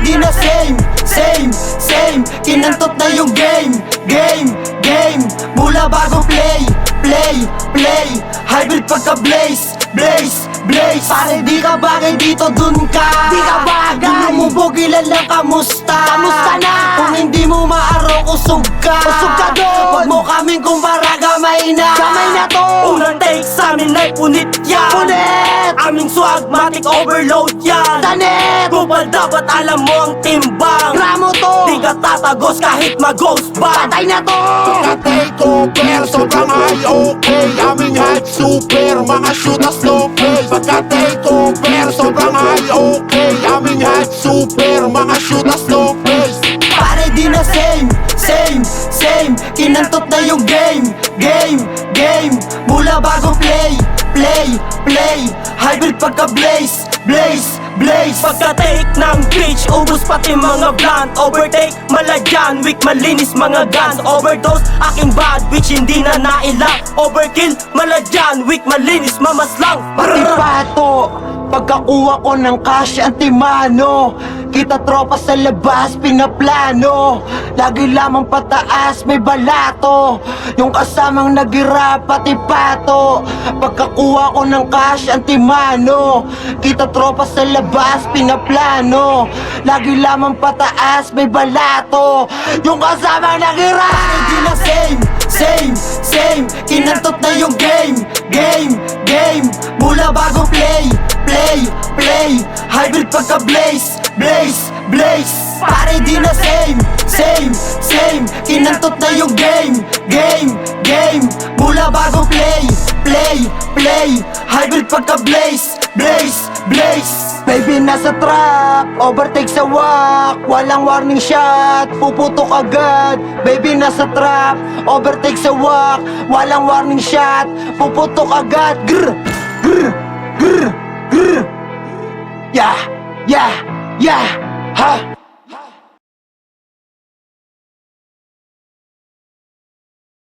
di na same kinantot na yung game mula bago play hybrid pagka blaze pare di ka bagay dito, dun ka di ka bagay. Lumubog ilan lang, kamusta na? Kung hindi mo maaro, kusog ka doon. Huwag mo kaming kumpara, gamay na to. Unang take sa amin ay punit yan. Aming swag, matic overload yan. Tanet, Kupal dapat alam mo ang timbang. gramo to, Di ka tatagos kahit mag-ghost bang. patay na to. Pagka-takeover, sobrang high okay. Aming hype super, mga shoot na slow play. Pagka-takeover, sobrang high okay. Aming hype super, mga shoot na slow play. Pare di na same kinantot na yung game mula bago play hybrid pagka blaze Pagka-take ng bitch, ubus pati mga blunt. Overtake, malagyan, weak, malinis mga guns. Overdose, aking bad bitch, hindi na naila. Overkill, malagyan, weak, malinis, mamaslang. pati pato. Pagkakuha ko ng cash antimano, kita tropa sa labas pinaplano. Lagi lamang pataas may balato, yung kasamang nagira pati pato. Pagkakuha ko ng cash antimano, kita tropa sa labas pinaplano. Lagi lamang pataas may balato, yung kasamang nagira. Hindi na same kinantot na yung game mula bago play hybrid pagka blaze pare di na same kinantot na yung game mula bago play hybrid pagka blaze baby nasa trap, overtake sa wak, walang warning shot, puputok agad. Baby nasa trap, overtake sa wak, walang warning shot, puputok agad. Grr yeah ha.